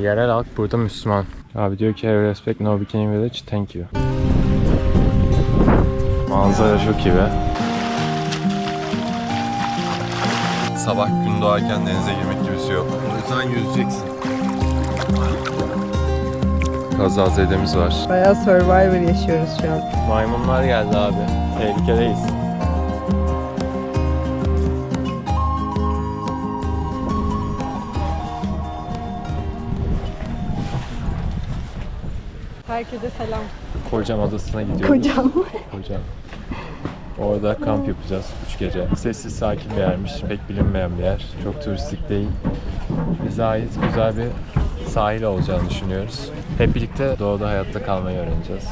Yerel halk burada Müslüman. Abi diyor ki I respect no bikini village, thank you. Manzara çok iyi be. Sabah gün doğarken denize girmek gibisi yok. O yüzden yüzeceksin. Kazazedemiz var. Bayağı Survivor yaşıyoruz şu an. Maymunlar geldi abi. Tehlikedeyiz. Herkese selam. Kocam Adası'na gidiyoruz. Kocam. Orada kamp yapacağız 3 gece. Sessiz sakin bir yermiş. Pek bilinmeyen bir yer. Çok turistik değil. Bize ait güzel bir sahil olacağını düşünüyoruz. Hep birlikte doğada hayatta kalmayı öğreneceğiz.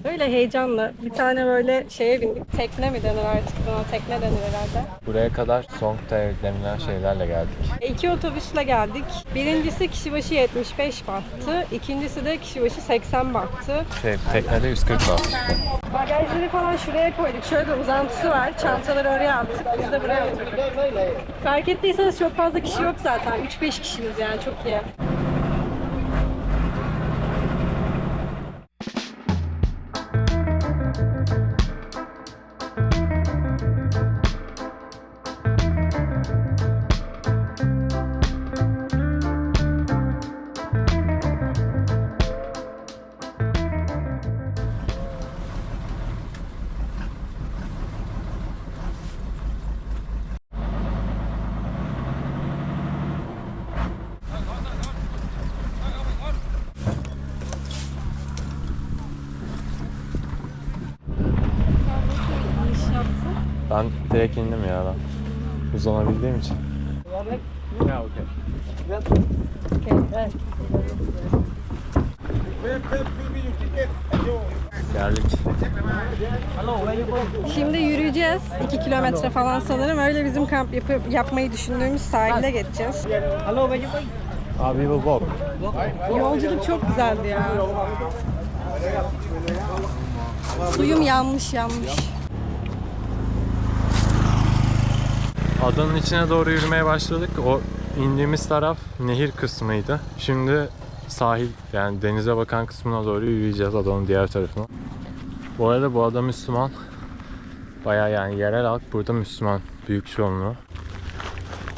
Böyle heyecanla bir tane böyle şeye bindik. Tekne mi denir artık buna? Tekne denir herhalde. Buraya kadar Songtae denilen şeylerle geldik. 2 otobüsle geldik. Birincisi kişi başı 75 bahtı. İkincisi de kişi başı 80 bahtı. Teknede 140 baht. Bagajları falan şuraya koyduk. Şöyle bir uzantısı var. Çantaları oraya attık. Biz de buraya oturduk. Fark ettiyseniz çok fazla kişi yok zaten. 3-5 kişimiz yani, çok iyi. Ben direkt indim ya ben. Uzanabildiğim için. Ya okey. Geldik. Şimdi yürüyeceğiz. 2 kilometre falan sanırım. Öyle bizim kamp yapmayı düşündüğümüz sahile geçeceğiz. Abi we will walk. Yolculuk çok güzeldi ya. Suyum yanmış. Adanın içine doğru yürümeye başladık. O indiğimiz taraf nehir kısmıydı. Şimdi sahil, yani denize bakan kısmına doğru yürüyeceğiz, adanın diğer tarafına. Bu arada bu ada Müslüman. Bayağı yani yerel halk burada Müslüman. Büyük çoğunluğu.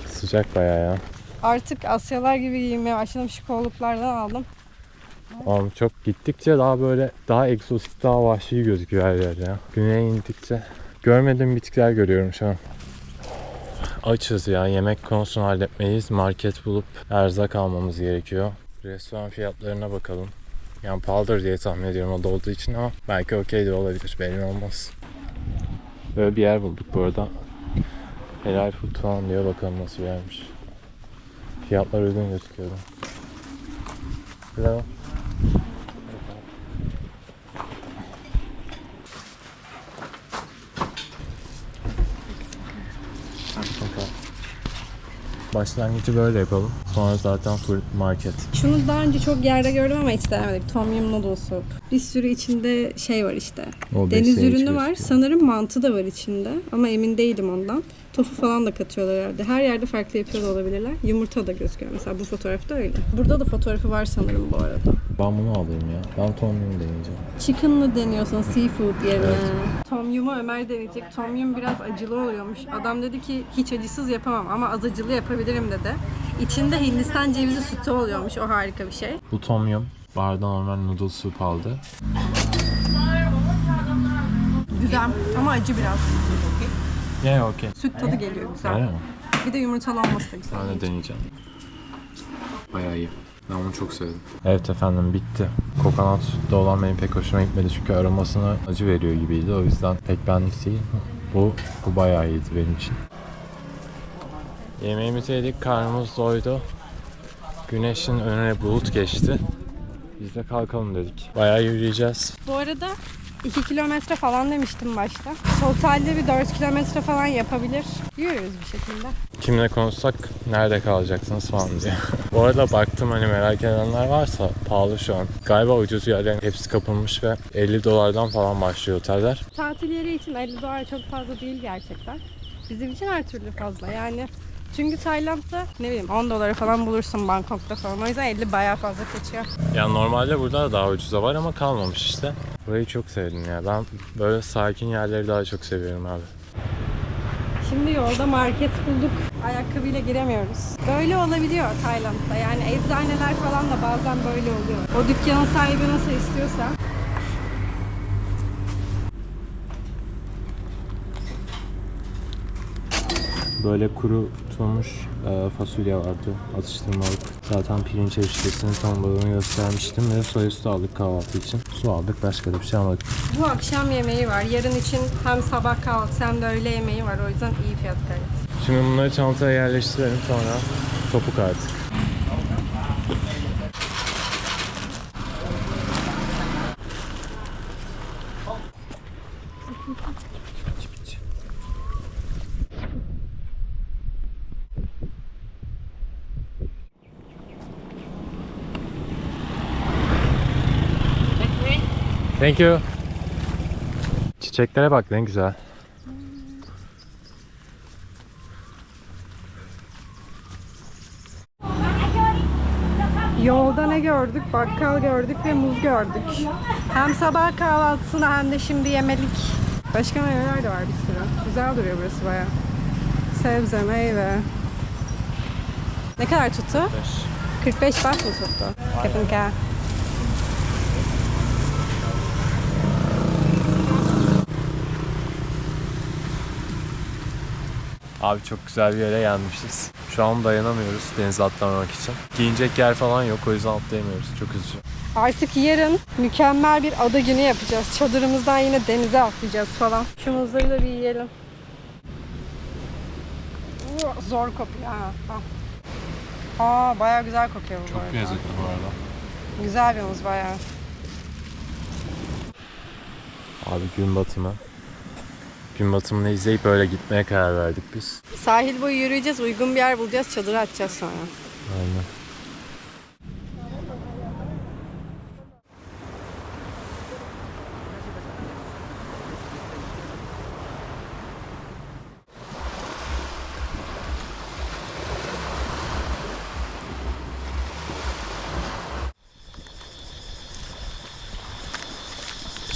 Sıcak bayağı ya. Artık Asyalar gibi giyinmeye başladım. Şu kolluklardan aldım. Oğlum çok gittikçe daha böyle daha egzotik, daha vahşi gözüküyor her yer ya. Güneye indikçe görmediğim bitkiler görüyorum şu an. Açız ya, yemek konusunu halletmeyiz. Market bulup erzak almamız gerekiyor. Restoran fiyatlarına bakalım. Yani pahalıdır diye tahmin ediyorum o da olduğu için ama belki okey de olabilir, belli olmaz. Böyle bir yer bulduk bu arada. Helal food falan diyor, bakalım nasıl bir yermiş. Fiyatlar uygun gözüküyor. Hello. Başlangıcı böyle yapalım. Sonra zaten full market. Şunu daha önce çok yerde gördüm ama hiç denemedik. Tom yum noodle soup. Bir sürü içinde şey var işte. O Deniz besin ürünü var. gözüküyor. Sanırım mantı da var içinde. Ama emin değilim ondan. Tofu falan da katıyorlar herhalde. Her yerde farklı yapıyor da olabilirler. Yumurta da gözüküyor. Mesela bu fotoğrafta öyle. Burada da fotoğrafı var sanırım bu arada. Ben bunu alayım ya. Ben tom yum deneyeceğim. Chicken'lı deniyorsun seafood yerine. Evet. Tom yum'u Ömer deneyecek. Tom yum biraz acılı oluyormuş. Adam dedi ki hiç acısız yapamam ama az acılı yapabilirim dedi. İçinde Hindistan cevizi sütü oluyormuş. O harika bir şey. Bu tom yum. Barda normal noodle soup aldı. Güzel ama acı biraz. Yeah, okay. Süt tadı geliyor güzel. Öyle mi? Bir de yumurtalı olması da güzel. Ben de deneyeceğim. Bayağı iyi. Ben onu çok sevdim. Evet efendim, bitti. Kokonat sütlü olan benim pek hoşuma gitmedi çünkü aromasını acı veriyor gibiydi. O yüzden pek benlik değil. Bu bayağı iyiydi benim için. Yemeğimizi yedik, karnımız doydu. Güneşin önüne bulut geçti. Biz de kalkalım dedik. Bayağı yürüyeceğiz. Bu arada 2 kilometre falan demiştim başta. Totalde bir 4 kilometre falan yapabilir. Yürüyoruz bir şekilde. Kimle konuşsak nerede kalacaksınız falan diye. Bu arada baktım, hani merak edenler varsa pahalı şu an. Galiba ucuz yerlerin hepsi kapılmış ve $50 falan başlıyor oteller. Tatil yeri için $50 çok fazla değil gerçekten. Bizim için her türlü fazla. Yani Çünkü Tayland'da ne bileyim 10 dolara falan bulursun Bangkok'ta falan. O yüzden 50 bayağı fazla kaçıyor. Yani normalde burada da daha ucuza var ama kalmamış işte. Burayı çok sevdim ya. Ben böyle sakin yerleri daha çok seviyorum abi. Şimdi yolda market bulduk. Ayakkabıyla giremiyoruz. Böyle olabiliyor Tayland'da. Yani eczaneler falan da bazen böyle oluyor. O dükkanın sahibi nasıl istiyorsa. Böyle kurutulmuş fasulye vardı. Atıştırmalık. Zaten pirinç eriştesinin tam balığını göstermiştim ve soya üstü aldık kahvaltı için. Su aldık. Başka da bir şey almadık. Bu akşam yemeği var. Yarın için hem sabah kahvaltısı hem de öğle yemeği var. O yüzden iyi fiyat gayet. Şimdi bunları çantaya yerleştirelim, sonra topuk artık. Thank you. Çiçeklere bak, ne güzel. Yolda ne gördük? Bakkal gördük ve muz gördük. Hem sabah kahvaltısına hem de şimdi yemelik. Başka meyveler de var bir sürü. Güzel duruyor burası bayağı. Sebze, meyve. Ne kadar tuttu? 45 baht mı tuttu? Kesinlikle. Abi çok güzel bir yere gelmişiz. Şu an dayanamıyoruz denize atlamak için. Giyinecek yer falan yok, o yüzden atlayamıyoruz. Çok üzücü. Artık yarın mükemmel bir ada günü yapacağız. Çadırımızdan yine denize atlayacağız falan. Şu muzları da bir yiyelim. Zor kokuyor ha. Aa, bayağı güzel kokuyor bu arada. Çok lezzetli bu arada. Güzel bir muz bayağı. Abi gün batımı. Gün batımını izleyip öyle gitmeye karar verdik biz. Sahil boyu yürüyeceğiz, uygun bir yer bulacağız, çadırı açacağız sonra. Aynen.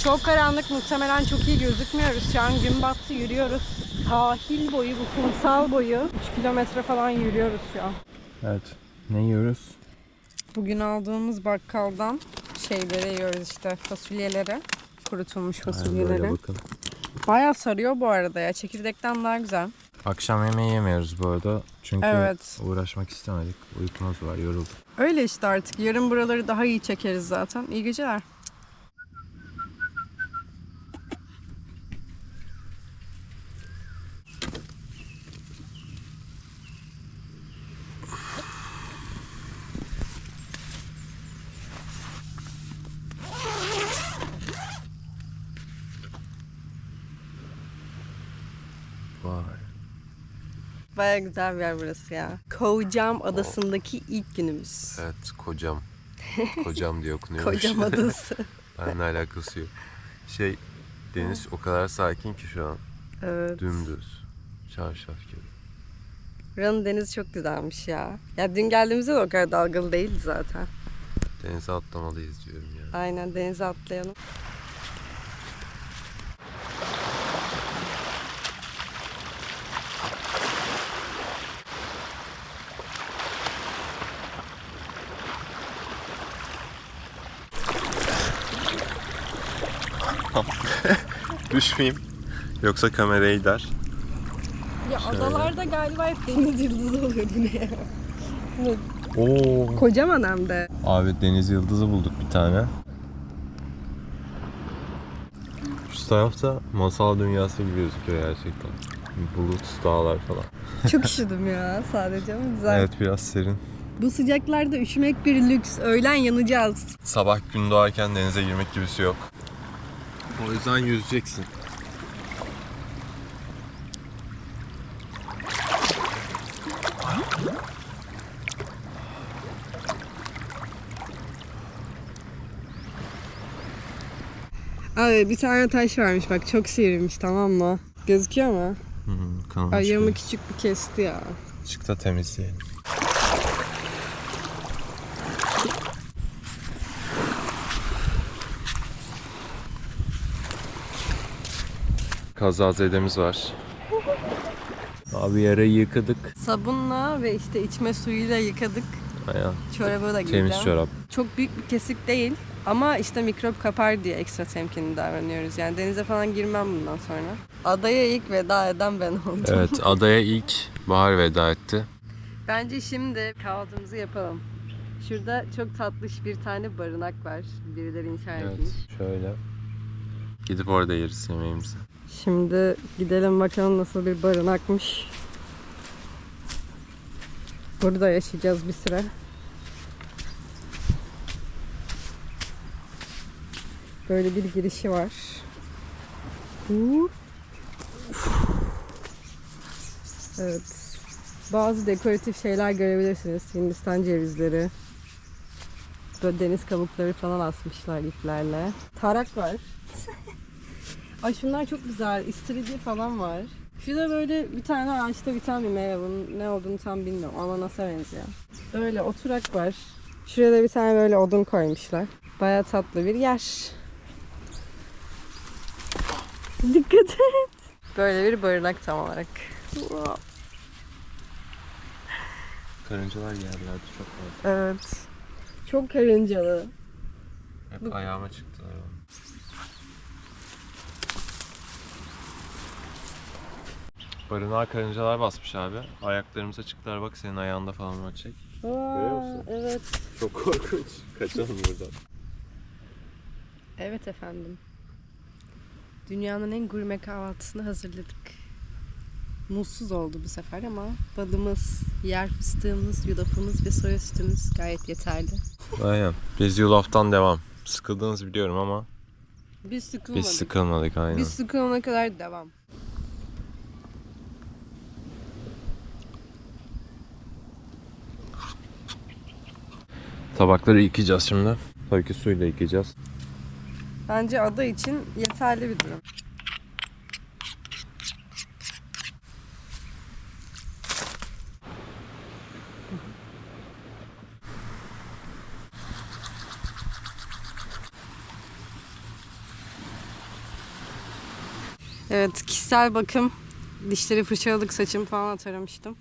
Çok karanlık, muhtemelen çok iyi gözükmüyoruz. Şu an gün battı, yürüyoruz. Sahil boyu, bu kumsal boyu 3 kilometre falan yürüyoruz şu an. Evet. Ne yiyoruz? Bugün aldığımız bakkaldan şeyleri yiyoruz işte, fasulyeleri. Kurutulmuş fasulyeleri. bakın. Bayağı sarıyor bu arada ya. Çekirdekten daha güzel. Akşam yemeği yemiyoruz bu arada. Çünkü Evet. uğraşmak istemedik. Uykumuz var, yorulduk. Öyle işte artık. Yarın buraları daha iyi çekeriz zaten. İyi geceler. Vay. Baya güzel bir yer burası ya. Koh Cham adasındaki ilk günümüz. Evet, kocam. Kocam diye okunuyor. Koh Cham adası. Benimle alakası yok. Deniz o kadar sakin ki şu an. Evet. Dümdüz. Çarşaf gibi. Buranın denizi çok güzelmiş ya. Ya dün geldiğimizde de o kadar dalgalı değildi zaten. Denize atlamalıyız diyorum yani. Aynen, denize atlayalım. Düşmeyeyim. Yoksa kamerayı gider. Ya adalarda galiba hep deniz yıldızı oluyor bu ne ya? Oo. Kocaman hem de. Abi deniz yıldızı bulduk bir tane. Şu tarafta masal dünyası gibi gözüküyor gerçekten. Bulut, dağlar falan. Çok üşüdüm ya sadece ama güzel. Evet, biraz serin. Bu sıcaklarda üşümek bir lüks. Öğlen yanacağız. Sabah gün doğarken denize girmek gibisi yok. O yüzden yüzeceksin. Abi bir tane taş varmış bak, çok sivrilmiş, tamam mı? Gözüküyor mu? Kanamış Ayağımı biraz. küçük bir kesti ya. Çık da temizleyelim. Kazazedemiz var. Abi yarayı yıkadık. Sabunla ve işte içme suyuyla yıkadık. Aynen. Çorabı da giyeceğim. Temiz çorap. Çok büyük bir kesik değil ama işte mikrop kapar diye ekstra temkinli davranıyoruz. Yani denize falan girmem bundan sonra. Adaya ilk veda eden ben oldum. Evet, adaya ilk Bahar veda etti. Bence şimdi kahvaltımızı yapalım. Şurada çok tatlış bir tane barınak var. Birileri inşa etmiş. Evet, şöyle. Gidip orada yeriz yemeğimizi. Şimdi gidelim bakalım nasıl bir barınakmış. Burada yaşayacağız bir süre. Böyle bir girişi var. Evet. Bazı dekoratif şeyler görebilirsiniz. Hindistan cevizleri. Böyle deniz kabukları falan asmışlar iplerle. Tarak var. Ay şunlar çok güzel. İstiridye falan var. Şurada böyle bir tane ağaçta biten bir meyve. Bunun ne olduğunu tam bilmiyorum. Ananasa benziyor. Böyle oturak var. Şurada bir tane böyle odun koymuşlar. Baya tatlı bir yer. Dikkat et. Böyle bir barınak tam olarak. Wow. Karıncalar yerlerde çok var. Evet. Çok karıncalı. Hep ayağıma çıktılar. Barınağa karıncalar basmış abi. Ayaklarımıza çıktılar, bak senin ayağında falan var, çek. Görüyor musun? Evet. Çok korkunç. Kaçalım buradan. Evet efendim. Dünyanın en gurme kahvaltısını hazırladık. Muzsuz oldu bu sefer ama balımız, yer fıstığımız, yulafımız ve soya sütümüz gayet yeterli. Aynen. Biz yulaftan devam. Sıkıldığınızı biliyorum ama Biz sıkılmadık. biz sıkılmadık aynen. Biz sıkılana kadar devam. Tabakları yıkayacağız şimdi. Tabii ki suyla yıkayacağız. Bence ada için yeterli bir durum. Evet, kişisel bakım. Dişleri fırçaladık, saçımı falan taramıştım.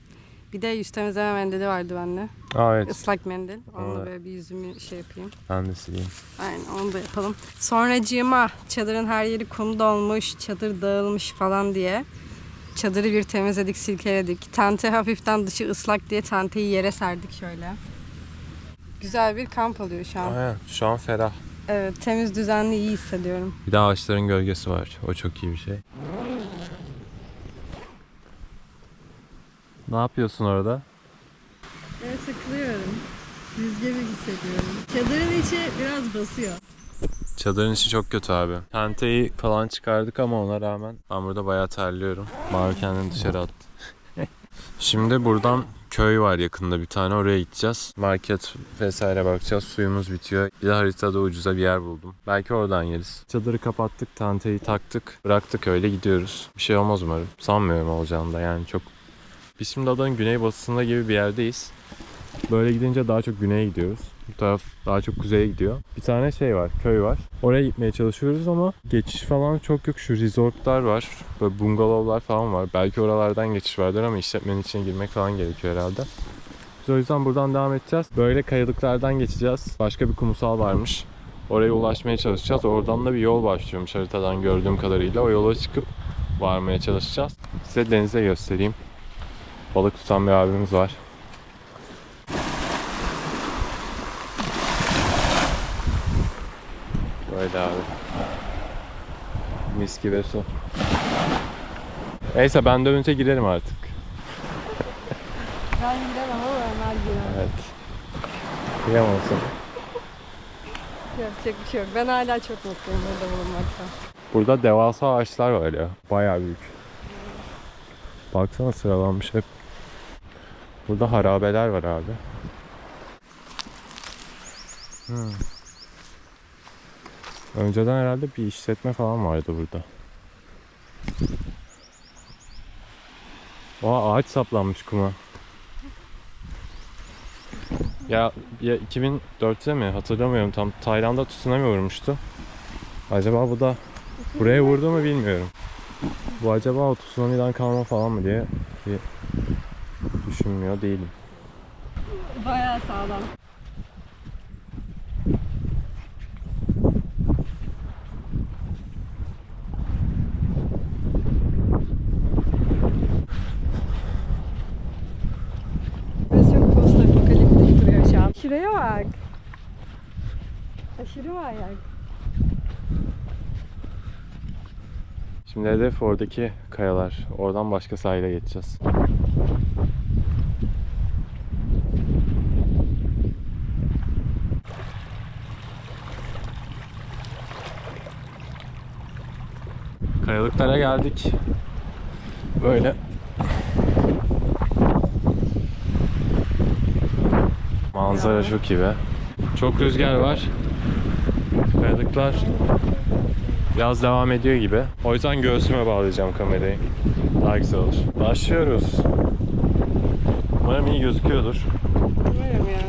Bir de yüz temizleme mendili vardı bende. Aa, evet. Islak mendil. Onunla Evet. böyle bir yüzümü şey yapayım. Ben de sileyim. Aynen, onu da yapalım. Sonracığıma çadırın her yeri kum dolmuş, çadır dağılmış falan diye çadırı bir temizledik, silkeledik. Tente hafiften dışı ıslak diye tenteyi yere serdik şöyle. Güzel bir kamp oluyor şu an. Aynen. Şu an ferah. Evet, temiz, düzenli, iyi hissediyorum. Bir de ağaçların gölgesi var. O çok iyi bir şey. Ne yapıyorsun orada? Ben sıkılıyorum. Rüzgarı hissediyorum. Çadırın içi biraz basıyor. Çadırın içi çok kötü abi. Tenteyi falan çıkardık ama ona rağmen ben burada bayağı terliyorum. Mavi kendini dışarı attı. Şimdi buradan köy var yakında bir tane, oraya gideceğiz. Market vesaire bakacağız. Suyumuz bitiyor. Bir de haritada ucuza bir yer buldum. Belki oradan yeriz. Çadırı kapattık, tenteyi taktık. Bıraktık, öyle gidiyoruz. Bir şey olmaz umarım. Sanmıyorum olacağını da yani çok. Biz şimdi adanın güneybatısında gibi bir yerdeyiz. Böyle gidince daha çok güneye gidiyoruz. Bu taraf daha çok kuzeye gidiyor. Bir tane şey var, köy var. Oraya gitmeye çalışıyoruz ama geçiş falan çok yok. Şu resortlar var. Böyle bungalovlar falan var. Belki oralardan geçiş vardır ama işletmenin içine girmek falan gerekiyor herhalde. Biz o yüzden buradan devam edeceğiz. Böyle kayalıklardan geçeceğiz. Başka bir kumsal varmış. Oraya ulaşmaya çalışacağız. Oradan da bir yol başlıyormuş haritadan gördüğüm kadarıyla. O yola çıkıp varmaya çalışacağız. Size denize göstereyim. Balık tutan bir abimiz var. Böyle abi. Mis gibi su. Neyse ben dönünce girerim artık. Ben giremem ama Ömer girer. Evet. Kıyamazsın. Yapacak bir şey yok. Ben hala çok mutluyum burada bulunmaktan. Burada devasa ağaçlar var ya. Bayağı büyük. Baksana sıralanmış hep. Burada harabeler var abi. Önceden herhalde bir işletme falan vardı burada. Aa, ağaç saplanmış kuma. Ya 2004'te mi hatırlamıyorum tam, Tayland'da tsunami vurmuştu. Acaba bu da buraya vurdu mu bilmiyorum. Bu acaba o tsunami'den kalma falan mı diye bir düşünmüyor değilim. Bayağı sağlam. Burası çok post-apokaliptik duruyor şu an. Şuraya bak. Aşırı manyak. Şimdi hedef oradaki kayalar. Oradan başka sahile geçeceğiz. Kayalıklara geldik. Böyle. Manzara çok iyi be. Çok rüzgar var. Kayalıklar biraz devam ediyor gibi. O yüzden göğsüme bağlayacağım kamerayı. Daha güzel olur. Başlıyoruz. Umarım iyi gözüküyordur. Umarım ya.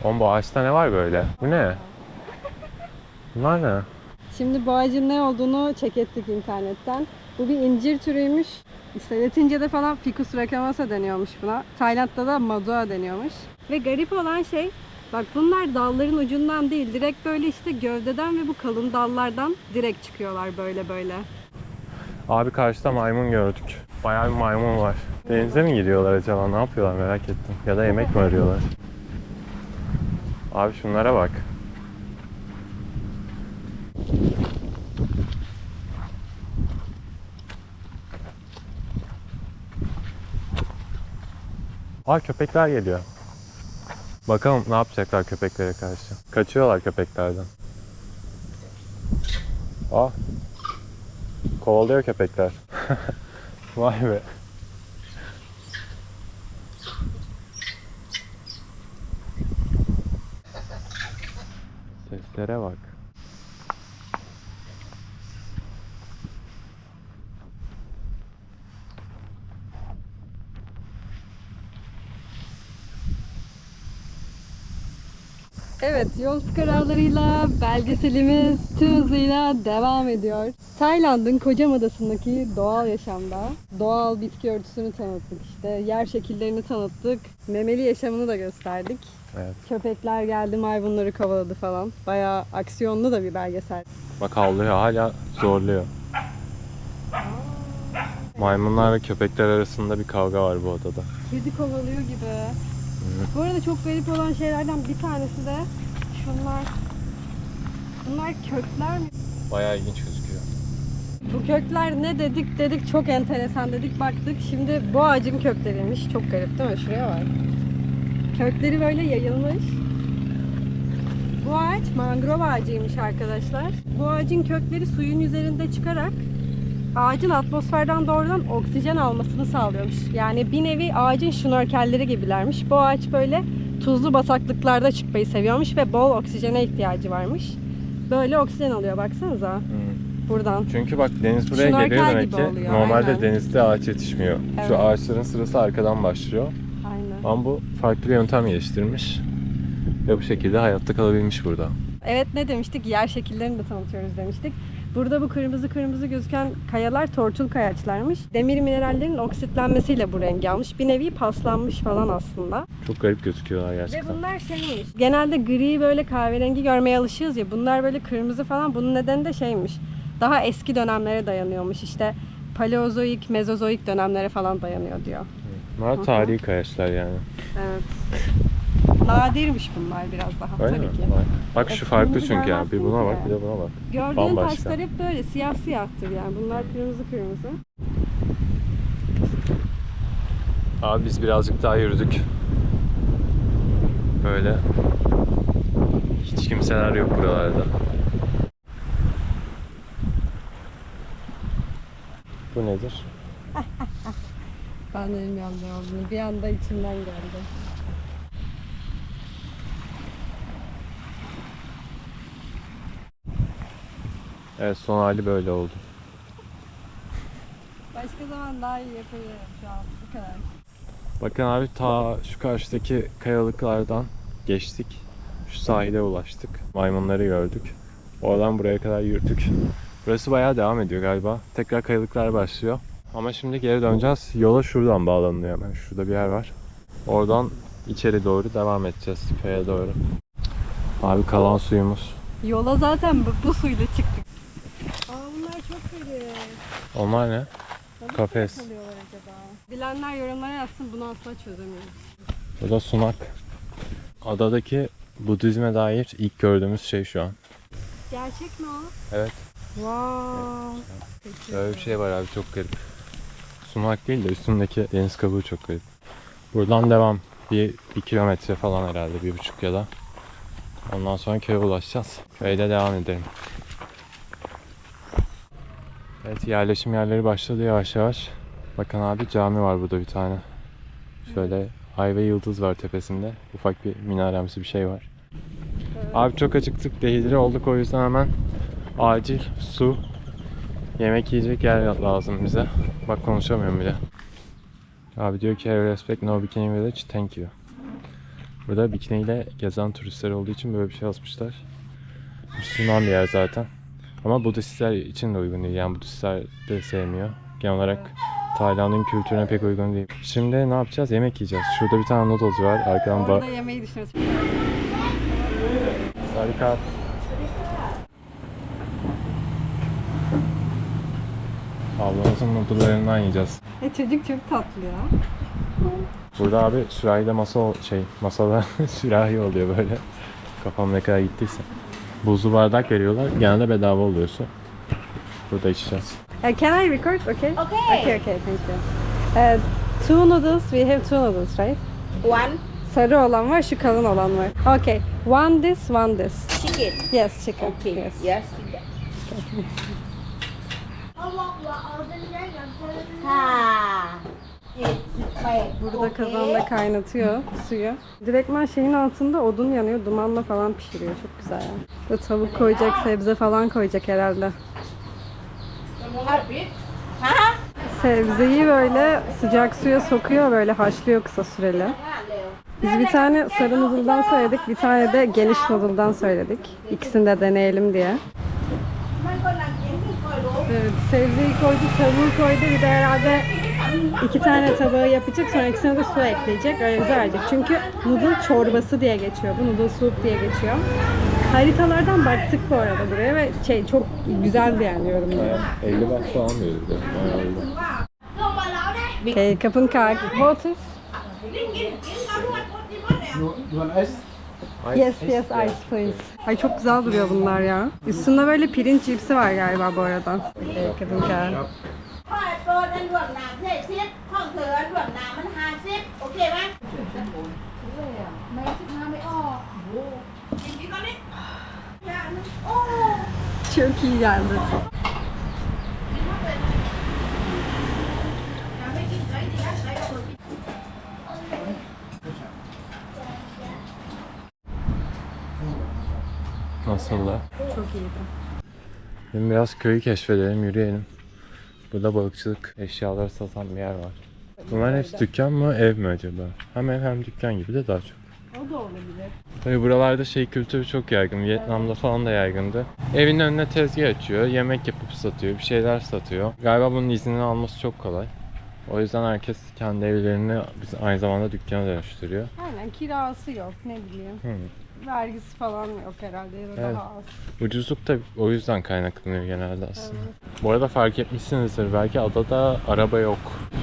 Oğlum bu ağaçta ne var böyle? Bu ne? Bunlar ne? Şimdi bu ağacın ne olduğunu check ettik internetten. Bu bir incir türüymüş. İşte Latince'de falan Ficus racemosa deniyormuş buna. Tayland'da da Madua deniyormuş. Ve garip olan şey, bak bunlar dalların ucundan değil, direkt böyle işte gövdeden ve bu kalın dallardan direkt çıkıyorlar böyle böyle. Abi karşıda maymun gördük. Bayağı bir maymun var. Denize mi gidiyorlar acaba? Ne yapıyorlar merak ettim. Ya da yemek mi arıyorlar? Abi şunlara bak. Aa, köpekler geliyor. Bakalım ne yapacaklar köpeklere karşı. Kaçıyorlar köpeklerden. Aa. Kovalıyor köpekler. Vay be. Seslere bak. Evet, yol kararlarıyla belgeselimiz tüm hızıyla devam ediyor. Tayland'ın Kocam Adası'ndaki doğal yaşamda doğal bitki örtüsünü tanıttık işte. Yer şekillerini tanıttık. Memeli yaşamını da gösterdik. Evet. Köpekler geldi, maymunları kovaladı falan. Bayağı aksiyonlu da bir belgesel. Bak havlıyor, hala zorluyor. Maymunlar ve köpekler arasında bir kavga var bu odada. Kedi kovalıyor gibi. Bu arada çok garip olan şeylerden bir tanesi de şunlar. Bunlar kökler mi? Bayağı ilginç gözüküyor. Bu kökler ne dedik çok enteresan dedik, baktık. Şimdi bu ağacın kökleriymiş. Çok garip değil mi? Şuraya bak. Kökleri böyle yayılmış. Bu ağaç mangrove ağacıymış arkadaşlar. Bu ağacın kökleri suyun üzerinde çıkarak ağacın atmosferden doğrudan oksijen almasını sağlıyormuş. Yani bir nevi ağacın şnorkelleri gibilermiş. Bu ağaç böyle tuzlu bataklıklarda çıkmayı seviyormuş ve bol oksijene ihtiyacı varmış. Böyle oksijen alıyor, baksanıza. Buradan. Çünkü bak deniz buraya Şnorkel geliyor demek gibi ki. oluyor, Normalde aynen. denizde ağaç yetişmiyor. Evet. Şu ağaçların sırası arkadan başlıyor. Aynen. Ama bu farklı bir yöntem geliştirmiş. Ve bu şekilde hayatta kalabilmiş burada. Evet, ne demiştik? Yer şekillerini de tanıtıyoruz demiştik. Burada bu kırmızı kırmızı gözüken kayalar tortul kayaçlarmış. Demir minerallerin oksitlenmesiyle bu rengi almış. Bir nevi paslanmış falan aslında. Çok garip gözüküyorlar Ve gerçekten. bunlar şeymiş. Genelde gri böyle kahverengi görmeye alışığız ya. Bunlar böyle kırmızı falan. Bunun nedeni de şeymiş. Daha eski dönemlere dayanıyormuş. İşte Paleozoik, Mezozoik dönemlere falan dayanıyor diyor. Bunlar tarihi kayaçlar yani. Evet. Nadirmiş bunlar biraz daha Öyle tabii mi? ki. Bak şu farklı kırmızı çünkü yani. Bir görmezsin buna ki. bak, bir de buna bak. Gördüğün Bambaşka. taşlar hep böyle siyah siyahtır yani. Bunlar kırmızı kırmızı. Abi biz birazcık daha yürüdük. Böyle Hiç kimseler yok buralarda. Bu nedir? Ben de bilmiyorum ne olduğunu. Bir anda içimden geldi. Evet, son hali böyle oldu. Başka zaman daha iyi yapabilirim şu an. Bu kadar. Bakın abi, ta şu karşıdaki kayalıklardan geçtik. Şu sahile ulaştık. Maymunları gördük. Oradan buraya kadar yürüdük. Burası bayağı devam ediyor galiba. Tekrar kayalıklar başlıyor. Ama şimdi geri döneceğiz. Yola şuradan bağlanıyor hemen. Şurada bir yer var. Oradan içeri doğru devam edeceğiz. Köye doğru. Abi kalan suyumuz. Yola zaten bu suyla çıktık. Bunlar çok kötü. Onlar ne? Kafes. Acaba? Bilenler yorumlara yazsın, bunu asla çözemiyoruz. Bu da sunak. Adadaki Budizme dair ilk gördüğümüz şey şu an. Gerçek mi o? Evet. Wow. Böyle bir şey var abi, çok garip. Sunak değil de üstündeki deniz kabuğu çok garip. Buradan devam. Bir kilometre falan herhalde, 1,5 ya da. Ondan sonra köye ulaşacağız. Köyde devam edelim. Evet, yerleşim yerleri başladı yavaş yavaş. Bakın abi, cami var burada bir tane. Şöyle ay ve yıldız var tepesinde. Ufak bir minaremsi bir şey var. Evet. Abi çok acıktık, dehidre olduk, o yüzden hemen acil su, yemek yiyecek yer lazım bize. Bak konuşamıyorum bile. Abi diyor ki "I respect no bikini village, thank you." Burada bikiniyle gezen turistler olduğu için böyle bir şey yazmışlar. Müslüman bir yer zaten. Ama Budistler için de uygun değil. Yani Budistler de sevmiyor. Genel olarak Tayland'ın kültürüne pek uygun değil. Şimdi ne yapacağız? Yemek yiyeceğiz. Şurada bir tane noodles var. Arkadan Orada yemeği düşünüyoruz. Harika. Ablamızın noodle'larından yiyeceğiz. Çocuk çok tatlı ya. Burada abi sürahide masada sürahi oluyor böyle. Kafam ne kadar gittiyse. Buzlu bardak veriyorlar. Genelde bedava oluyor su. Burada içeceğiz. Can I record? Okay. Okay. Okay, thank you. Two noodles, we have two noodles, right? One Sarı olan var, şu kalın olan var. Okay. One this, one this. chicken. Yes, chicken. Okay. Yes. Yes. Ha. Burada kazanda kaynatıyor suyu. Direktman şeyin altında odun yanıyor, dumanla falan pişiriyor. Çok güzel yani. Burada tavuk koyacak, sebze falan koyacak herhalde. Ha? Sebzeyi böyle sıcak suya sokuyor, böyle haşlıyor kısa süreli. Biz bir tane sarı noodle'dan söyledik, bir tane de geniş noodle'dan söyledik. İkisini de deneyelim diye. Evet, sebzeyi koyduk, tavuğu koydu, bir de herhalde 2 tane tabağı yapacak, sonra ikisine de su ekleyecek, öyle güzel olacak. Çünkü noodle çorbası diye geçiyor, bu noodle soup diye geçiyor. Haritalardan baktık bu arada buraya ve çok güzeldi yani yorumları. 50 baht falan veriyor. Okay, kapın kalk. Water? Yes, yes, ice please. Ay çok güzel duruyor bunlar ya. Üstünde böyle pirinç cipsi var galiba bu arada. Okay, kapın kalk. พ่อโดนอันรวมน้ำใช่ซิปห้องเธออันรวมน้ำมัน50โอเคไหมกินกี่ก้อนนี่โอ้ Çok iyi geldi. ไม่กินไก่ดีนะไก่ก็กิน Nasıl da? Çok iyiydi. Şimdi biraz köyü keşfedelim, yürüyelim. Burada balıkçılık eşyaları satan bir yer var. Bunlar hepsi dükkan mı, ev mi acaba? Hem ev hem dükkan gibi de daha çok. O da olabilir. Tabii buralarda kültürü çok yaygın. Vietnam'da falan da yaygındı. Evin önüne tezgah açıyor, yemek yapıp satıyor, bir şeyler satıyor. Galiba bunun iznini alması çok kolay. O yüzden herkes kendi evlerini aynı zamanda dükkana dönüştürüyor. Aynen, kirası yok, ne bileyim. Vergisi falan yok herhalde ya da Evet. daha az. Ucuzluk da o yüzden kaynaklanıyor genelde aslında. Bu arada fark etmişsinizdir belki, adada araba yok.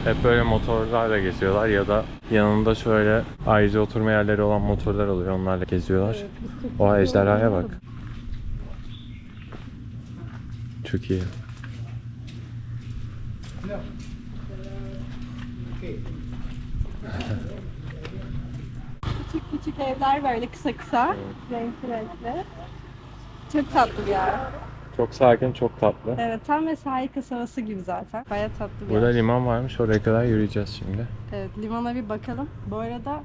Hep böyle motorlarla geziyorlar ya da yanında şöyle ayrıca oturma yerleri olan motorlar oluyor, onlarla geziyorlar. Evet, biz Türk O ejderhaya olduğunu bak. Çok iyi. Küçük küçük evler böyle kısa kısa. Renkli renkli. Çok tatlı bir yer. Çok sakin, çok tatlı. Evet, tam ve sahil kasabası gibi zaten. Baya tatlı bir Burada yer. liman varmış. Oraya kadar yürüyeceğiz şimdi. Evet, limana bir bakalım. Bu arada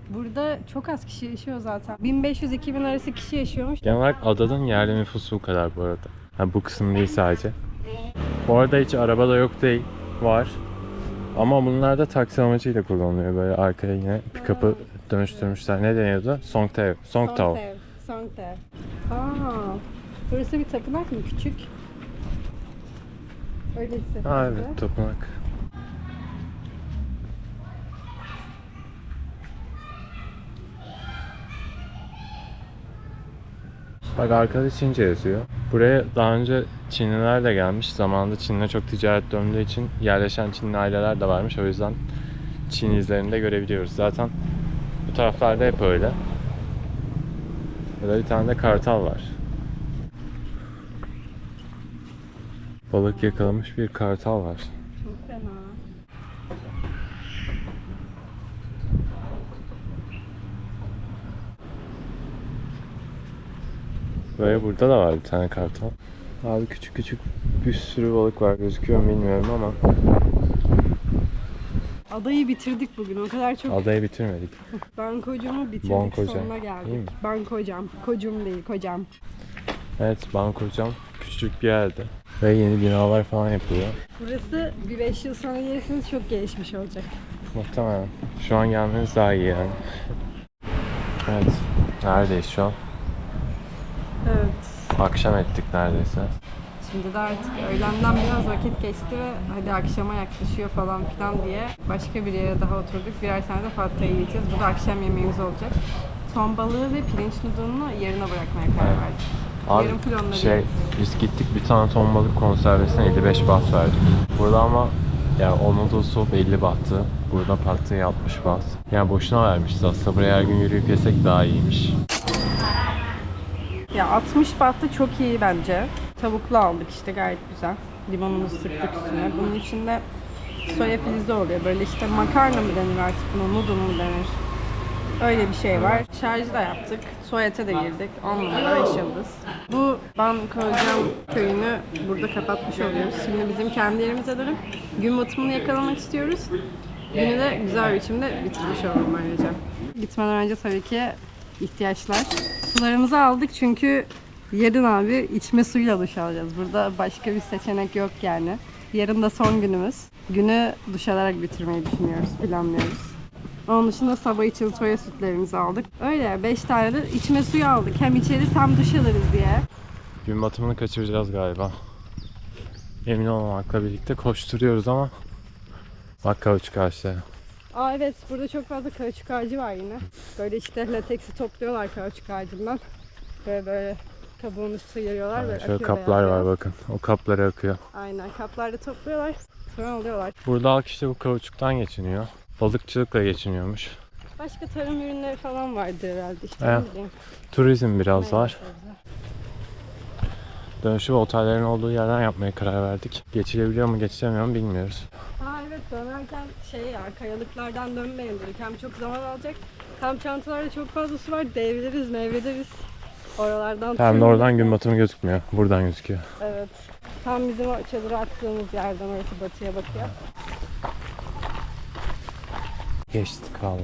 burada çok az kişi yaşıyor zaten. 1500-2000 arası kişi yaşıyormuş. Genel olarak adanın yerli nüfusu bu kadar bu arada. Ha, bu kısım değil sadece. Bu arada hiç araba da yok değil. Var. Ama bunlar da taksi amacıyla kullanılıyor. Böyle arkaya yine pick-up'ı dönüştürmüşler. Ne deniyordu? Songtail. Songtao. Songtail. Aa, burası bir tapınak mı? Küçük. Öyle hissettim. Ha evet, tapınak. Bak arkada Çince yazıyor. Buraya daha önce Çinliler de gelmiş. Zamanında Çin'le çok ticaret döndüğü için yerleşen Çinli aileler de varmış. O yüzden Çin izlerini de görebiliyoruz. Zaten bu taraflarda hep öyle. Burada bir tane de kartal var. Balık yakalamış bir kartal var. Çok fena. Böyle burada da var bir tane kartal. Abi küçük küçük bir sürü balık var, gözüküyor mu bilmiyorum ama Adayı bitirdik bugün. O kadar çok adayı bitirmedik. Bankocam'ı bitirdik. Bankoca. Sonuna İyi mi? geldik. Bankocam. Kocum değil, kocam. Evet, Bankocam küçücük bir yerde ve yeni binalar falan yapılıyor. Burası bir 5 yıl sonra gelirseniz çok gelişmiş olacak. Muhtemelen. Şu an gelmeniz daha iyi yani. Evet. Neredeyiz şu an? Evet. Akşam ettik neredeyse. Şimdi de artık öğlenden biraz vakit geçti ve hadi akşama yaklaşıyor falan filan diye başka bir yere daha oturduk. Birer tane de Pattaya yiyeceğiz. Bu da akşam yemeğimiz olacak. Ton balığı ve pirinç noodle'unu yerine bırakmaya karar verdik. Abi Yarım kilo onları biz gittik bir tane ton balık konservesine 55 baht verdik. Burada ama yani o noodles'u 50 bahtı. Burada Pattaya 60 baht. Yani boşuna vermişiz aslında. Buraya her gün yürüyüp yesek daha iyiymiş. Ya 60 bahtı çok iyi bence. Tavuklu aldık işte, gayet güzel. Limonumuzu sıktık üstüne. Bunun içinde soya filizi oluyor. Böyle işte makarna mı denir artık buna, noodle mu denir? Öyle bir şey var. Şarjı da yaptık. Tuvalete de girdik. 10 numara 5 yıldız. Bu Bankocam köyünü burada kapatmış oluyoruz. Şimdi bizim kendi yerimize dönüp gün batımını yakalamak istiyoruz. Günü de güzel bir biçimde bitirmiş olalım ayrıca. Gitmeden önce tabii ki ihtiyaçlar. Sularımızı aldık çünkü yarın abi içme suyuyla duş alacağız. Burada başka bir seçenek yok yani. Yarın da son günümüz. Günü duş alarak bitirmeyi düşünüyoruz, planlıyoruz. Onun dışında sabah için soya sütlerimizi aldık. Öyle 5 tane de içme suyu aldık. Hem içeriz hem duş alırız diye. Gün batımını kaçıracağız galiba. Emin olmamakla birlikte koşturuyoruz ama bak kauçuk ağaçları. Aa evet, burada çok fazla kauçuk ağacı var yine. Böyle işte lateksi topluyorlar kauçuk ağacından. Böyle kabuğunu sıyırıyorlar. Böyle Şöyle akıyor kaplar beyaz var bakın. O kaplara akıyor. Aynen, kaplarda topluyorlar. Sonra alıyorlar. Burada halk işte bu kauçuktan geçiniyor. Balıkçılıkla geçiniyormuş. Başka tarım ürünleri falan vardı herhalde. İşte Evet. ne bileyim. Turizm biraz Meyve var. sebze. Dönüşü otellerin olduğu yerden yapmaya karar verdik. Geçilebiliyor mu geçilemiyor mu bilmiyoruz. Aa evet, dönerken kayalıklardan dönmeyin dedik. Hem çok zaman alacak, hem çantalarda çok fazla su var. Devleriz, meyvederiz. Oralardan Hem de tüm- oradan gün batımı gözükmüyor. Buradan gözüküyor. Evet. Tam bizim o çadırı attığımız yerden, orası batıya bakıyor. Geçtik valla.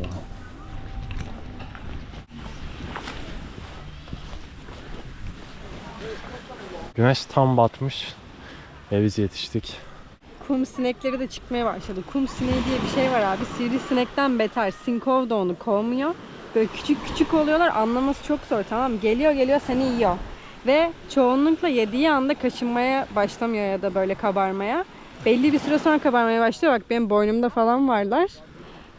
Güneş tam batmış ve biz yetiştik. Kum sinekleri de çıkmaya başladı. Kum sineği diye bir şey var abi. Sivrisinekten beter. Sinkov da onu kovmuyor. Böyle küçük küçük oluyorlar. Anlaması çok zor, tamam mı? Geliyor seni yiyor. Ve çoğunlukla yediği anda kaşınmaya başlamıyor ya da böyle kabarmaya. Belli bir süre sonra kabarmaya başlıyor. Bak benim boynumda falan varlar.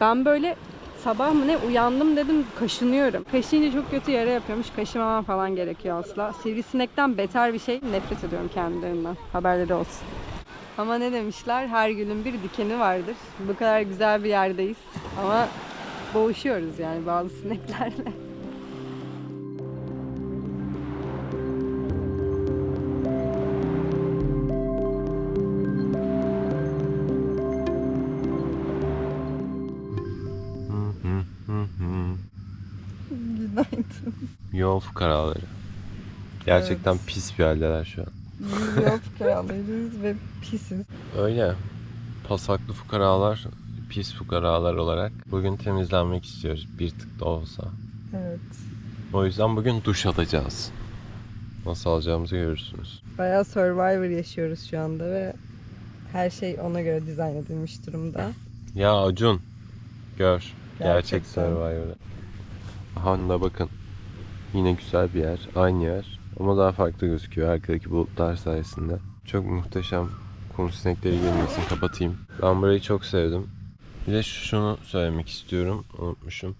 Ben böyle sabah mı ne uyandım dedim, kaşınıyorum. Kaşıyınca çok kötü yara yapıyormuş. Kaşımamam falan gerekiyor asla. Sivrisinekten beter bir şey. Nefret ediyorum kendilerinden. Haberleri olsun. Ama ne demişler? Her gülün bir dikeni vardır. Bu kadar güzel bir yerdeyiz. Ama boğuşuyoruz yani bazı sineklerle. Yol fukaraları. Gerçekten Evet. pis bir haldeler şu an. Yol fukaralarıyız ve pisiz. Öyle. Pasaklı fukaralar, pis fukaralar olarak bugün temizlenmek istiyoruz. Bir tık da olsa. Evet. O yüzden bugün duş alacağız. Nasıl alacağımızı görürsünüz. Bayağı Survivor yaşıyoruz şu anda ve her şey ona göre dizayn edilmiş durumda. Ya Acun. Gör. Gerçek Gerçekten. Survivor'da. Aha da bakın. Yine güzel bir yer. Aynı yer. Ama daha farklı gözüküyor arkadaki bulutlar sayesinde. Çok muhteşem. Kum sinekleri girmesin, kapatayım. Ben burayı çok sevdim. Bir de şunu söylemek istiyorum. Unutmuşum.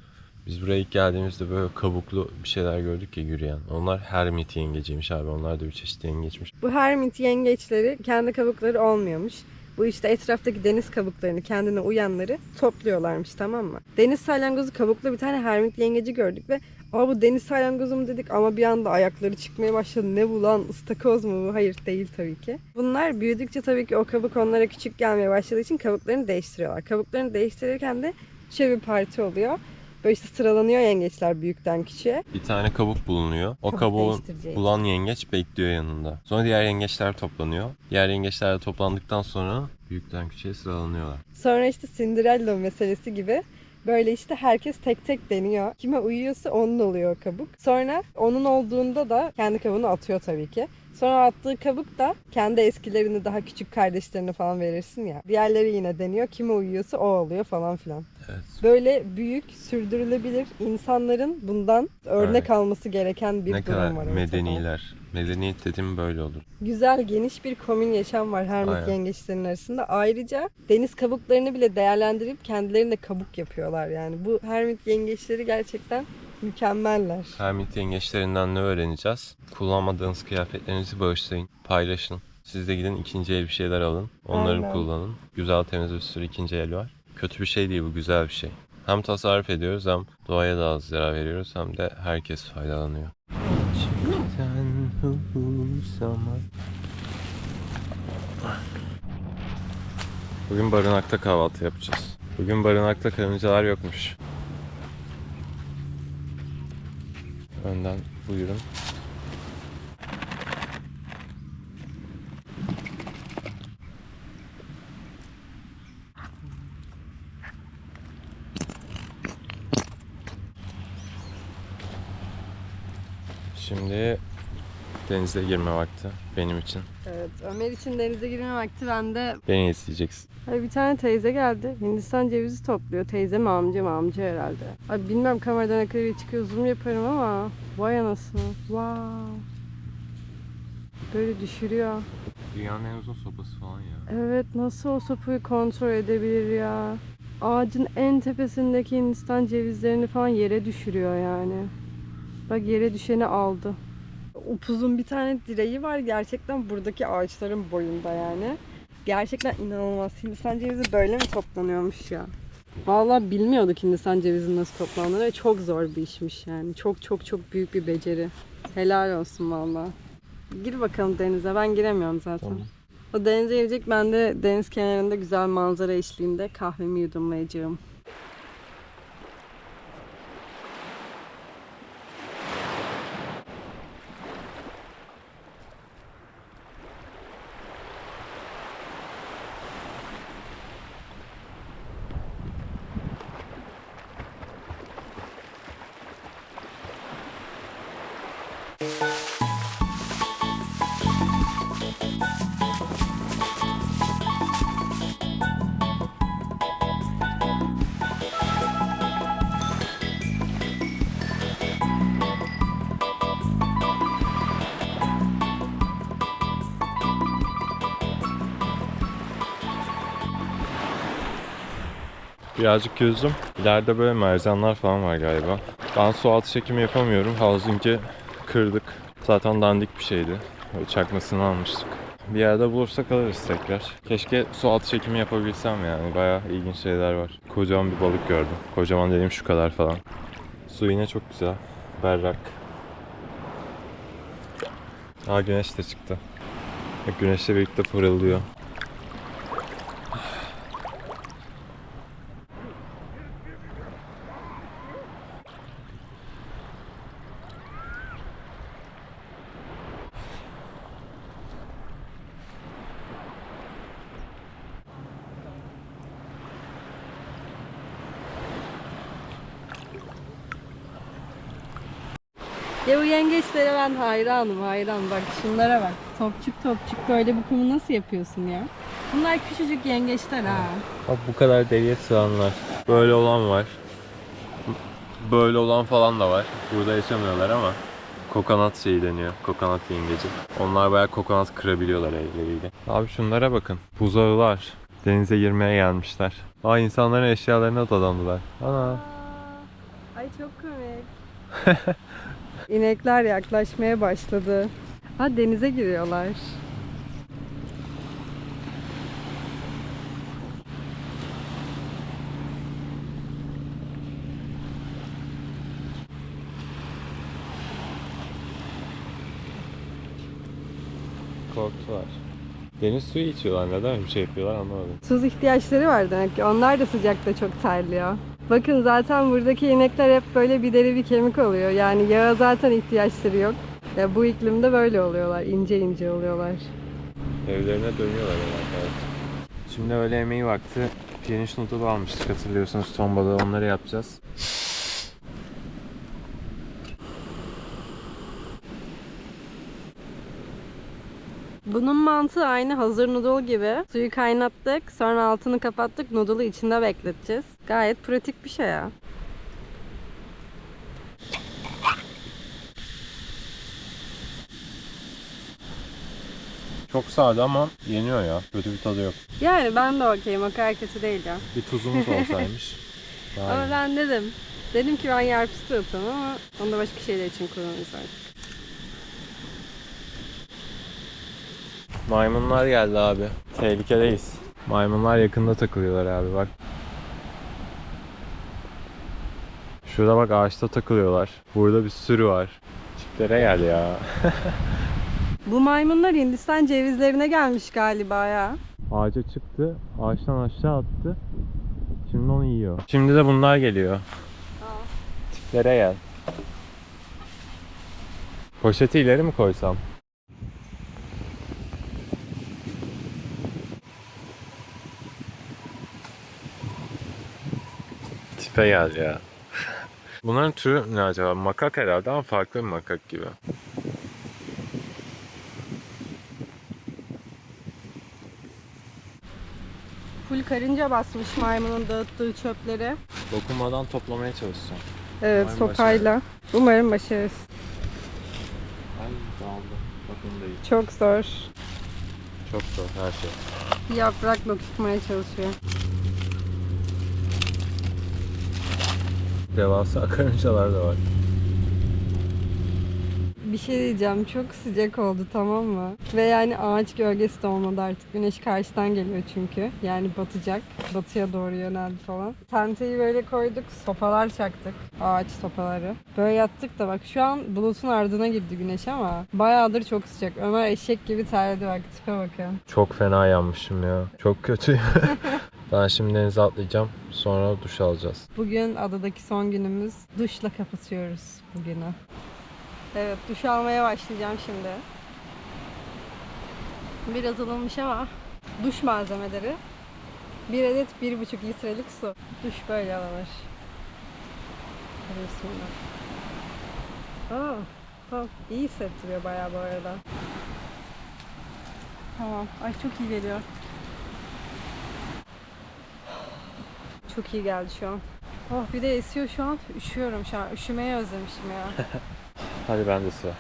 Biz buraya ilk geldiğimizde böyle kabuklu bir şeyler gördük ya yürüyen. Onlar hermit yengeciymiş abi. Onlar da bir çeşit yengeçmiş. Bu hermit yengeçleri kendi kabukları olmuyormuş. Bu işte etraftaki deniz kabuklarını, kendine uyanları topluyorlarmış, tamam mı? Deniz salyangozu kabuklu bir tane hermit yengeci gördük ve bu deniz salyangozu mu dedik ama bir anda ayakları çıkmaya başladı. Ne bu lan, ıstakoz mu bu? Hayır, değil tabii ki. Bunlar büyüdükçe tabii ki o kabuk onlara küçük gelmeye başladığı için kabuklarını değiştiriyorlar. Kabuklarını değiştirirken de şöyle bir parti oluyor. Böyle işte sıralanıyor yengeçler büyükten küçüğe. Bir tane kabuk bulunuyor. O Kabuk kabuğu değiştireceği bulan yengeç bekliyor yanında. Sonra diğer yengeçler toplanıyor. Diğer yengeçler de toplandıktan sonra büyükten küçüğe sıralanıyorlar. Sonra işte Cinderella meselesi gibi böyle işte herkes tek tek deniyor. Kime uyuyorsa onun oluyor o kabuk. Sonra onun olduğunda da kendi kabuğunu atıyor tabii ki. Sonra attığı kabuk da kendi eskilerini, daha küçük kardeşlerini falan verirsin ya. Diğerleri yine deniyor. Kime uyuyorsa o oluyor falan filan. Evet. Böyle büyük, sürdürülebilir, insanların bundan örnek Evet. alması gereken bir Ne durum kadar var ortada. medeniler. Medeniyet dediğim böyle olur. Güzel, geniş bir komün yaşam var hermit Aynen. yengeçlerin arasında. Ayrıca deniz kabuklarını bile değerlendirip kendilerine kabuk yapıyorlar yani. Bu hermit yengeçleri gerçekten mükemmeller. Hermit yengeçlerinden ne öğreneceğiz? Kullanmadığınız kıyafetlerinizi bağışlayın, paylaşın. Siz de gidin ikinci el bir şeyler alın. Onları Aynen. kullanın. Güzel, temiz bir sürü ikinci el var. Kötü bir şey değil bu, güzel bir şey. Hem tasarruf ediyoruz, hem doğaya da az zarar veriyoruz, hem de herkes faydalanıyor. Bugün barınakta kahvaltı yapacağız. Bugün barınakta karıncalar yokmuş. Önden buyurun. Şimdi denize girme vakti benim için. Evet, Ömer için denize girme vakti, bende. Beni isteyeceksin. Bir tane teyze geldi. Hindistan cevizi topluyor. Teyze mi, amca mı? Amca herhalde. Abi bilmem kameradan ne kadar iyi çıkıyor, zoom yaparım ama vay anasını. Wow. Böyle düşürüyor. Dünyanın en uzun sopası falan ya. Evet, nasıl o sopayı kontrol edebilir ya? Ağacın en tepesindeki Hindistan cevizlerini falan yere düşürüyor yani. Bak, yere düşeni aldı. Upuzun bir tane direği var gerçekten buradaki ağaçların boyunda yani. Gerçekten inanılmaz. Hindistan cevizi böyle mi toplanıyormuş ya? Vallahi bilmiyorduk Hindistan cevizinin nasıl toplandığını ve çok zor bir işmiş yani. Çok çok çok büyük bir beceri. Helal olsun vallahi. Gir bakalım denize. Ben giremiyorum zaten. Tamam. O denize girecek. Ben de deniz kenarında güzel manzara eşliğinde kahvemi yudumlayacağım. Birazcık yüzdüm. İleride böyle mercanlar falan var galiba. Ben su altı çekimi yapamıyorum. Housing'i kırdık. Zaten dandik bir şeydi. Böyle çakmasını almıştık. Bir yerde bulursak alırız tekrar. Keşke su altı çekimi yapabilsem yani. Bayağı ilginç şeyler var. Kocaman bir balık gördüm. Kocaman dediğim şu kadar falan. Su yine çok güzel. Berrak. Güneş de çıktı. Güneşle birlikte parıldıyor. Ya bu yengeçlere ben hayranım, hayran. Bak şunlara bak. Topçuk topçuk böyle bu kumu nasıl yapıyorsun ya? Bunlar küçücük yengeçler ha. Bak bu kadar deliye sığanlar. Böyle olan var. Böyle olan falan da var. Burada yaşamıyorlar ama kokonat şeyi deniyor. Kokonat yengeci. Onlar bayağı kokonat kırabiliyorlar elleriyle. Abi şunlara bakın. Buzağılar. Denize girmeye gelmişler. Aa, insanların eşyalarına dadandılar. Ana. Ay çok komik. İnekler yaklaşmaya başladı. Ha, denize giriyorlar. Korktular. Deniz suyu içiyorlar. Neden öyle bir şey yapıyorlar anlamadım. Tuz ihtiyaçları var demek ki. Onlar da sıcakta çok terliyor. Bakın zaten buradaki inekler hep böyle bir deri bir kemik oluyor. Yani yağa zaten ihtiyaçları yok. Ya bu iklimde böyle oluyorlar. İnce ince oluyorlar. Evlerine dönüyorlar herhalde. Evet. Şimdi öğle yemeği vakti pirinç noodle almıştık hatırlıyorsunuz ton balığı, onları yapacağız. Bunun mantığı aynı hazır noodle gibi. Suyu kaynattık, sonra altını kapattık, noodle'ı içinde bekleteceğiz. Gayet pratik bir şey ya. Çok sade ama yeniyor ya. Kötü bir tadı yok. Yani ben de okeyim, o kadar kötü değil ya. Bir tuzumuz olsaymış. Daha Ama iyi. ben dedim. Dedim ki ben yer fıstığı atalım ama onu da başka şeyler için kullanırız artık. Maymunlar geldi abi. Tehlikedeyiz. Maymunlar yakında takılıyorlar abi bak. Şurada bak ağaçta takılıyorlar. Burada bir sürü var. Tiplere gel ya. Bu maymunlar Hindistan cevizlerine gelmiş galiba ya. Ağaca çıktı. Ağaçtan aşağı attı. Şimdi onu yiyor. Şimdi de bunlar geliyor. Tiplere gel. Poşeti ileri mi koysam? Tipe gel ya. Bunların türü ne acaba? Makak herhalde ama farklı bir makak gibi. Full karınca basmış maymunun dağıttığı çöpleri. Dokunmadan toplamaya çalışacağım. Evet, Umarım sopayla. Umarım başarırız. Ay dağıldı. Bak onu da iyi. Çok zor. Çok zor her şey. Bir yaprakla tutmaya çalışıyor. Devasa karıncalar da var. Bir şey diyeceğim, çok sıcak oldu, tamam mı? Ve yani ağaç gölgesi de olmadı artık. Güneş karşıdan geliyor çünkü. Yani batacak. Batıya doğru yöneldi falan. Tenteyi böyle koyduk. Sopalar çaktık. Ağaç sopaları. Böyle yattık da bak şu an bulutun ardına girdi güneş ama bayağıdır çok sıcak. Ömer eşek gibi terledi, bak tipe bakın. Çok fena yanmışım ya. Çok kötü. Ben şimdi denize atlayacağım. Sonra duş alacağız. Bugün adadaki son günümüz. Duşla kapatıyoruz bugünü. Evet, duş almaya başlayacağım şimdi. Biraz alınmış ama duş malzemeleri. Bir adet 1,5 litrelik su. Duş böyle alınır. Hadi bismillah. Tamam. İyi hissettiriyor bayağı bu arada. Tamam. Ay çok iyi geliyor. Çok iyi geldi şu an. Oh, bir de esiyor şu an. Üşüyorum şu an. Üşümeyi özlemişim ya. Hadi ben de sıra.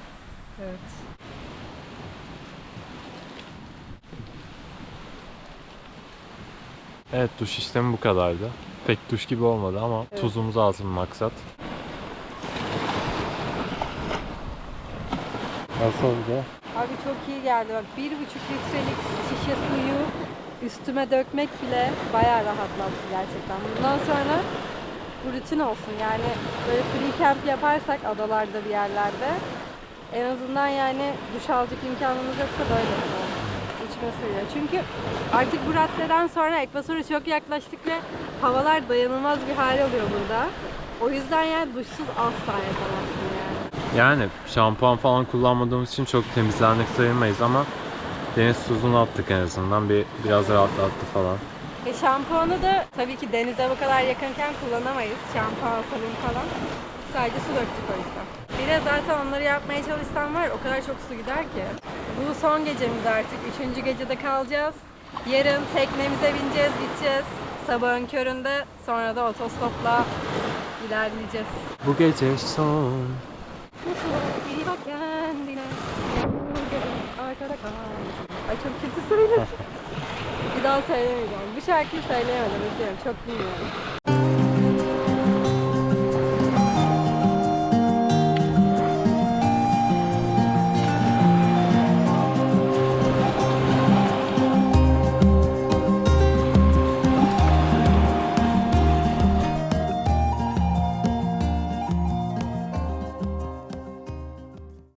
Evet. Evet, duş işlemi bu kadardı. Pek duş gibi olmadı ama Evet. tuzumuzu alsın maksat. Nasıl oldu? Abi çok iyi geldi. Bak 1,5 litrelik şişe suyu üstüme dökmek bile bayağı rahatlattı gerçekten. Bundan sonra bu rutin olsun. Yani böyle free camp yaparsak adalarda bir yerlerde en azından yani duş alacak imkanımız yoksa böyle yapalım. İçme suyu. Çünkü artık bu raddeden sonra ekvatora çok yaklaştık ve havalar dayanılmaz bir hal alıyor burada. O yüzden yani duşsuz asla yapamazsın yani. Yani şampuan falan kullanmadığımız için çok temizlendik sayılmayız ama deniz tuzunu attık en azından. Biraz rahatlattı falan. Şampuanı da tabii ki denize bu kadar yakınken kullanamayız. Şampuan, sabun falan. Sadece su döktük o yüzden. Bir de zaten onları yapmaya çalışsam var o kadar çok su gider ki. Bu son gecemiz artık. 3. gecede kalacağız. Yarın teknemize bineceğiz, gideceğiz. Sabahın köründe sonra da otostopla ilerleyeceğiz. Bu gece son. İyi bak kendine. Arkada kalmasın. Ay çok kötü söyledim. Bir daha söyleyemeyeceğim. Bu şarkıyı söyleyemedim. Üzgünüm. Çok bilmiyorum.